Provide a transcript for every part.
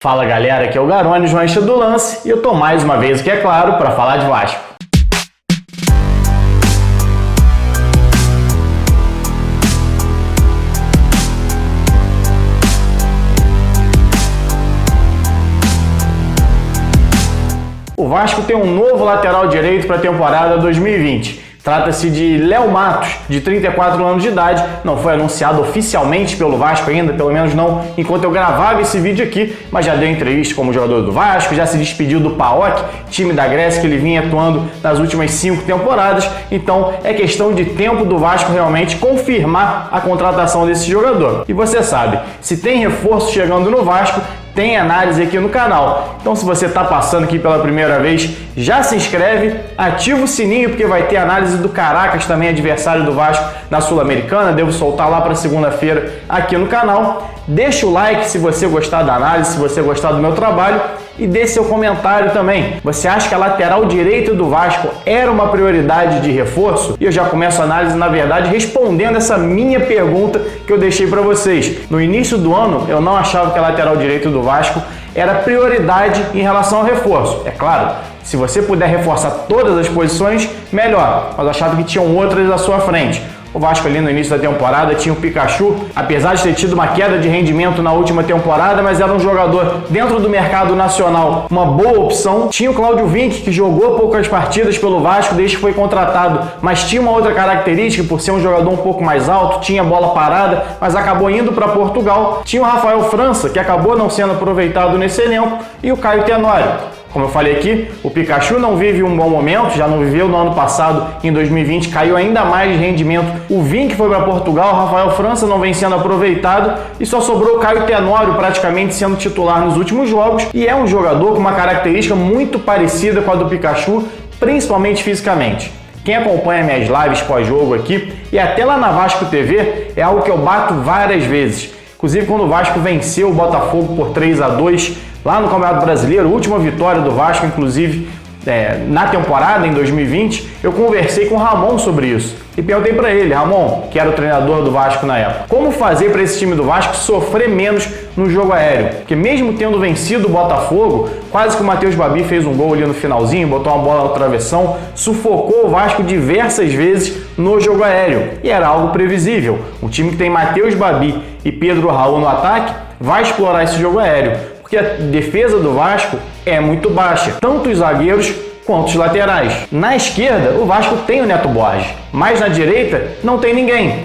Fala galera, aqui é o Garone, jornalista do Lance, e eu tô mais uma vez aqui, é claro, para falar de Vasco. O Vasco tem um novo lateral direito para a temporada 2020. Trata-se de Léo Matos, de 34 anos de idade. Não foi anunciado oficialmente pelo Vasco ainda, pelo menos não enquanto eu gravava esse vídeo aqui, mas já deu entrevista como jogador do Vasco, já se despediu do PAOK, time da Grécia que ele vinha atuando nas últimas 5 temporadas. Então é questão de tempo do Vasco realmente confirmar a contratação desse jogador. E você sabe, se tem reforço chegando no Vasco, tem análise aqui no canal. Então se você está passando aqui pela primeira vez, já se inscreve, ativa o sininho porque vai ter análise do Caracas, também adversário do Vasco na Sul-Americana. Devo soltar lá para segunda-feira aqui no canal. Deixa o like se você gostar da análise, se você gostar do meu trabalho, e dê seu comentário também. Você acha que a lateral direita do Vasco era uma prioridade de reforço? E eu já começo a análise, na verdade, respondendo essa minha pergunta que eu deixei para vocês. No início do ano, eu não achava que a lateral direita do Vasco era prioridade em relação ao reforço. É claro, se você puder reforçar todas as posições, melhor, mas eu achava que tinham outras à sua frente. O Vasco ali no início da temporada tinha o Pikachu, apesar de ter tido uma queda de rendimento na última temporada, mas era um jogador dentro do mercado nacional, uma boa opção. Tinha o Cláudio Vinck, que jogou poucas partidas pelo Vasco desde que foi contratado, mas tinha uma outra característica, por ser um jogador um pouco mais alto, tinha bola parada, mas acabou indo para Portugal. Tinha o Rafael França, que acabou não sendo aproveitado nesse elenco, e o Caio Tenório. Como eu falei aqui, o Pikachu não vive um bom momento, já não viveu no ano passado, em 2020 caiu ainda mais de rendimento. O Vinck foi para Portugal, o Rafael França não vem sendo aproveitado e só sobrou o Caio Tenório praticamente sendo titular nos últimos jogos, e é um jogador com uma característica muito parecida com a do Pikachu, principalmente fisicamente. Quem acompanha minhas lives pós-jogo aqui e até lá na Vasco TV é algo que eu bato várias vezes. Inclusive quando o Vasco venceu o Botafogo por 3-2 lá no Campeonato Brasileiro, última vitória do Vasco, inclusive, na temporada, em 2020, eu conversei com o Ramon sobre isso. E perguntei para ele, Ramon, que era o treinador do Vasco na época, como fazer para esse time do Vasco sofrer menos no jogo aéreo? Porque mesmo tendo vencido o Botafogo, quase que o Matheus Babi fez um gol ali no finalzinho, botou uma bola no travessão, sufocou o Vasco diversas vezes no jogo aéreo. E era algo previsível. Um time que tem Matheus Babi e Pedro Raul no ataque vai explorar esse jogo aéreo, porque a defesa do Vasco é muito baixa, tanto os zagueiros quanto os laterais. Na esquerda, o Vasco tem o Neto Borges, mas na direita não tem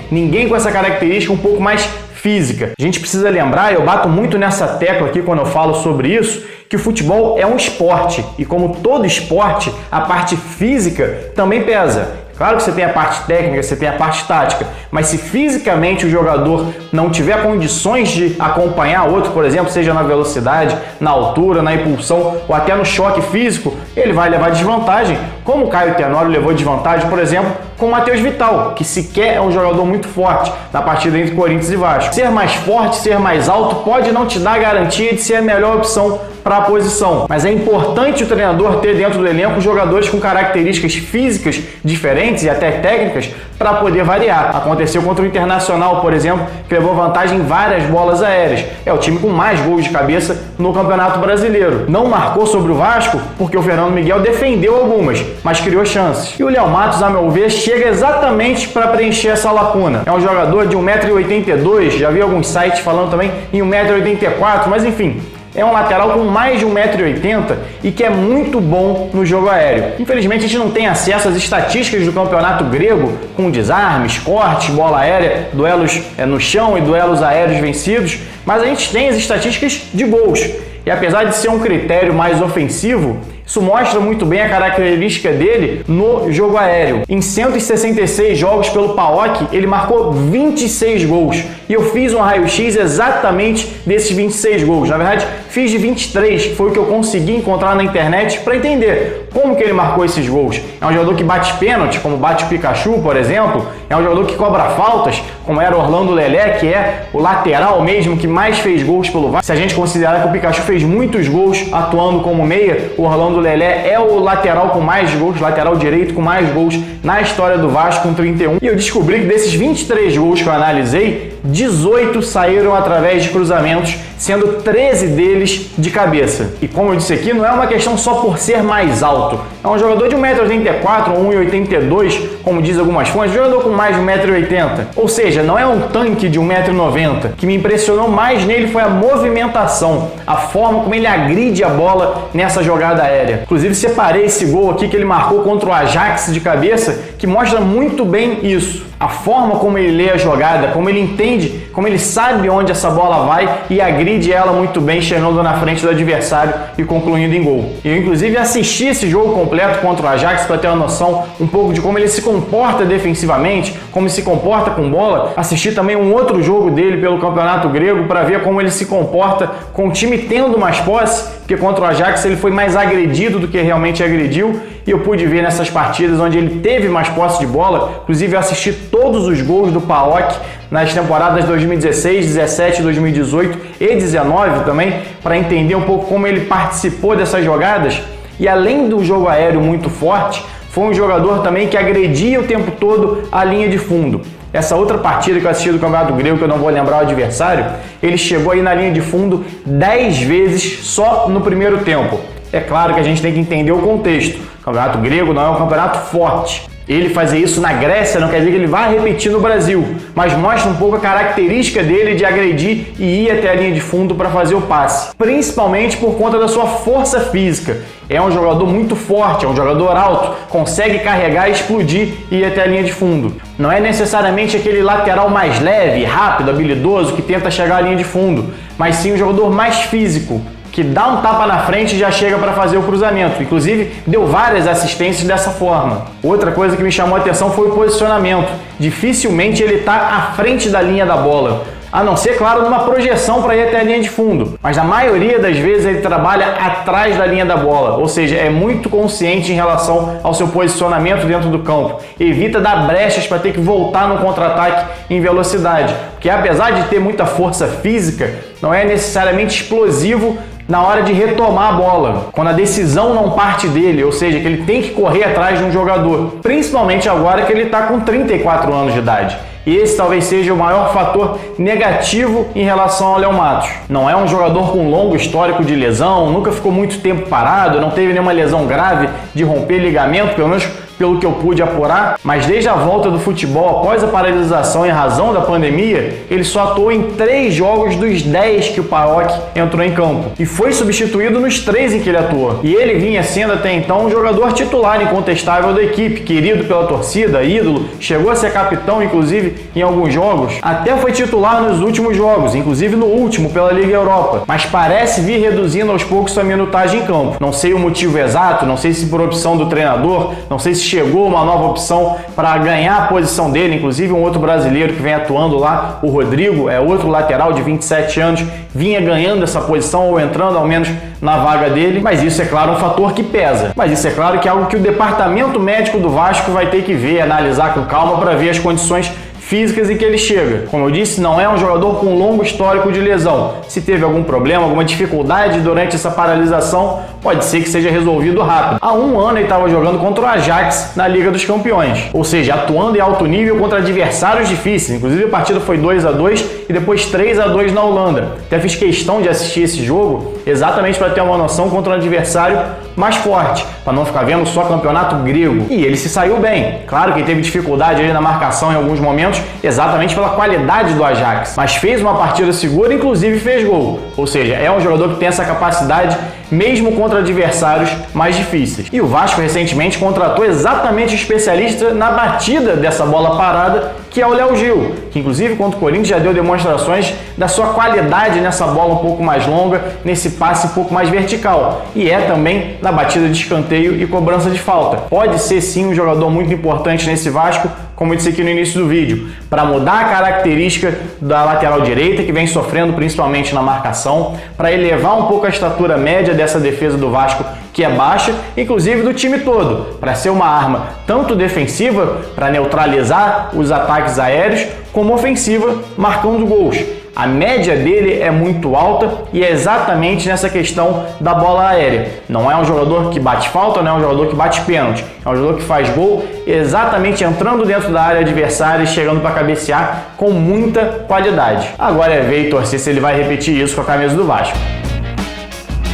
ninguém com essa característica um pouco mais física. A gente precisa lembrar, eu bato muito nessa tecla aqui quando eu falo sobre isso, que o futebol é um esporte, e como todo esporte, a parte física também pesa. Claro que você tem a parte técnica, você tem a parte tática, mas se fisicamente o jogador não tiver condições de acompanhar outro, por exemplo, seja na velocidade, na altura, na impulsão ou até no choque físico, ele vai levar desvantagem, como o Caio Tenório levou desvantagem, por exemplo, com o Matheus Vital, que sequer é um jogador muito forte na partida entre Corinthians e Vasco. Ser mais forte, ser mais alto pode não te dar garantia de ser a melhor opção para a posição, mas é importante o treinador ter dentro do elenco jogadores com características físicas diferentes e até técnicas para poder variar. Aconteceu contra o Internacional, por exemplo, que levou vantagem em várias bolas aéreas. É o time com mais gols de cabeça no Campeonato Brasileiro. Não marcou sobre o Vasco porque o Fernando Miguel defendeu algumas, mas criou chances. E o Léo Matos, a meu ver, chega exatamente para preencher essa lacuna. É um jogador de 1,82 m, já vi alguns sites falando também em 1,84 m, mas enfim, é um lateral com mais de 1,80 m e que é muito bom no jogo aéreo. Infelizmente a gente não tem acesso às estatísticas do campeonato grego, com desarmes, cortes, bola aérea, duelos no chão e duelos aéreos vencidos, mas a gente tem as estatísticas de gols. E apesar de ser um critério mais ofensivo, isso mostra muito bem a característica dele no jogo aéreo. Em 166 jogos pelo PAOK, ele marcou 26 gols. E eu fiz um raio-x exatamente desses 26 gols. Na verdade, fiz de 23, que foi o que eu consegui encontrar na internet para entender como que ele marcou esses gols. É um jogador que bate pênalti, como bate o Pikachu, por exemplo. É um jogador que cobra faltas, como era Orlando Lelé, que é o lateral mesmo que mais fez gols pelo Vasco. Se a gente considerar que o Pikachu fez muitos gols atuando como meia, o Orlando Lelé é o lateral com mais gols, lateral direito com mais gols na história do Vasco, com 31. E eu descobri que desses 23 gols que eu analisei, 18 saíram através de cruzamentos, sendo 13 deles de cabeça. E como eu disse aqui, não é uma questão só por ser mais alto. É um jogador de 1,84m ou 1,82m, como diz algumas fontes, jogador com mais de 1,80m. Ou seja, não é um tanque de 1,90m. O que me impressionou mais nele foi a movimentação, a forma como ele agride a bola nessa jogada aérea. Inclusive, separei esse gol aqui que ele marcou contra o Ajax de cabeça, que mostra muito bem isso. A forma como ele lê a jogada, como ele entende, como ele sabe onde essa bola vai e agride ela muito bem, chegando na frente do adversário e concluindo em gol. Eu, inclusive, assisti esse jogo completo contra o Ajax para ter uma noção um pouco de como ele se comporta defensivamente, como se comporta com bola. Assisti também um outro jogo dele pelo Campeonato Grego para ver como ele se comporta com o time tendo mais posse, porque contra o Ajax ele foi mais agredido do que realmente agrediu, e eu pude ver nessas partidas onde ele teve mais posse de bola. Inclusive, eu assisti todos os gols do PAOK nas temporadas 2016, 17, 2018 e 19 também, para entender um pouco como ele participou dessas jogadas. E além do jogo aéreo muito forte, foi um jogador também que agredia o tempo todo a linha de fundo. Essa outra partida que eu assisti do Campeonato Grego, que eu não vou lembrar o adversário, ele chegou aí na linha de fundo 10 vezes só no primeiro tempo. É claro que a gente tem que entender o contexto. O Campeonato Grego não é um campeonato forte. Ele fazer isso na Grécia não quer dizer que ele vai repetir no Brasil, mas mostra um pouco a característica dele de agredir e ir até a linha de fundo para fazer o passe, principalmente por conta da sua força física. É um jogador muito forte, é um jogador alto, consegue carregar, explodir e ir até a linha de fundo. Não é necessariamente aquele lateral mais leve, rápido, habilidoso que tenta chegar à linha de fundo, mas sim um jogador mais físico, que dá um tapa na frente e já chega para fazer o cruzamento. Inclusive, deu várias assistências dessa forma. Outra coisa que me chamou a atenção foi o posicionamento. Dificilmente ele está à frente da linha da bola, a não ser, claro, numa projeção para ir até a linha de fundo. Mas na maioria das vezes ele trabalha atrás da linha da bola, ou seja, é muito consciente em relação ao seu posicionamento dentro do campo. Evita dar brechas para ter que voltar no contra-ataque em velocidade, porque apesar de ter muita força física, não é necessariamente explosivo na hora de retomar a bola, quando a decisão não parte dele, ou seja, que ele tem que correr atrás de um jogador, principalmente agora que ele está com 34 anos de idade. E esse talvez seja o maior fator negativo em relação ao Léo Matos. Não é um jogador com longo histórico de lesão, nunca ficou muito tempo parado, não teve nenhuma lesão grave de romper ligamento, pelo menos pelo que eu pude apurar, mas desde a volta do futebol após a paralisação em razão da pandemia, ele só atuou em 3 jogos dos 10 que o PAOK entrou em campo e foi substituído nos 3 em que ele atuou. E ele vinha sendo até então um jogador titular incontestável da equipe, querido pela torcida, ídolo, chegou a ser capitão inclusive em alguns jogos, até foi titular nos últimos jogos, inclusive no último pela Liga Europa, mas parece vir reduzindo aos poucos sua minutagem em campo. Não sei o motivo exato, não sei se por opção do treinador, não sei se chegou uma nova opção para ganhar a posição dele, inclusive um outro brasileiro que vem atuando lá, o Rodrigo, é outro lateral de 27 anos, vinha ganhando essa posição ou entrando ao menos na vaga dele, mas isso é claro um fator que pesa. Mas isso é claro que é algo que o departamento médico do Vasco vai ter que ver, analisar com calma para ver as condições físicas em que ele chega. Como eu disse, não é um jogador com longo histórico de lesão. Se teve algum problema, alguma dificuldade durante essa paralisação, pode ser que seja resolvido rápido. Há um ano ele estava jogando contra o Ajax na Liga dos Campeões, ou seja, atuando em alto nível contra adversários difíceis. Inclusive a partida foi 2-2 e depois 3-2 na Holanda. Até fiz questão de assistir esse jogo exatamente para ter uma noção contra um adversário mais forte, para não ficar vendo só campeonato grego. E ele se saiu bem. Claro que ele teve dificuldade ali na marcação em alguns momentos, exatamente pela qualidade do Ajax, mas fez uma partida segura, inclusive fez gol. Ou seja, é um jogador que tem essa capacidade mesmo contra adversários mais difíceis. E o Vasco recentemente contratou exatamente o especialista na batida dessa bola parada, que é o Léo Gil, que inclusive contra o Corinthians já deu demonstrações da sua qualidade nessa bola um pouco mais longa, nesse passe um pouco mais vertical. E é também na batida de escanteio e cobrança de falta. Pode ser sim um jogador muito importante nesse Vasco, como eu disse aqui no início do vídeo, para mudar a característica da lateral direita, que vem sofrendo principalmente na marcação, para elevar um pouco a estatura média dessa defesa do Vasco, que é baixa, inclusive do time todo, para ser uma arma tanto defensiva, para neutralizar os ataques aéreos, como ofensiva, marcando gols. A média dele é muito alta e é exatamente nessa questão da bola aérea. Não é um jogador que bate falta, não é um jogador que bate pênalti. É um jogador que faz gol exatamente entrando dentro da área adversária e chegando para cabecear com muita qualidade. Agora é ver e torcer se ele vai repetir isso com a camisa do Vasco.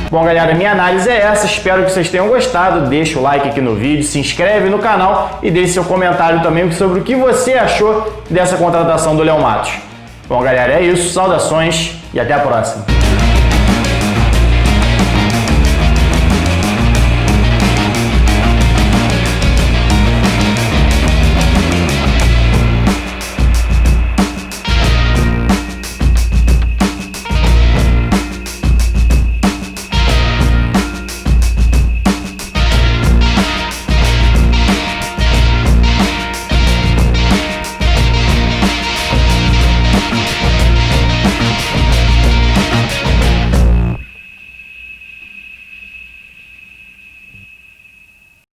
Bom, galera, minha análise é essa. Espero que vocês tenham gostado. Deixa o like aqui no vídeo, se inscreve no canal e deixe seu comentário também sobre o que você achou dessa contratação do Léo Matos. Bom, galera, é isso. Saudações e até a próxima.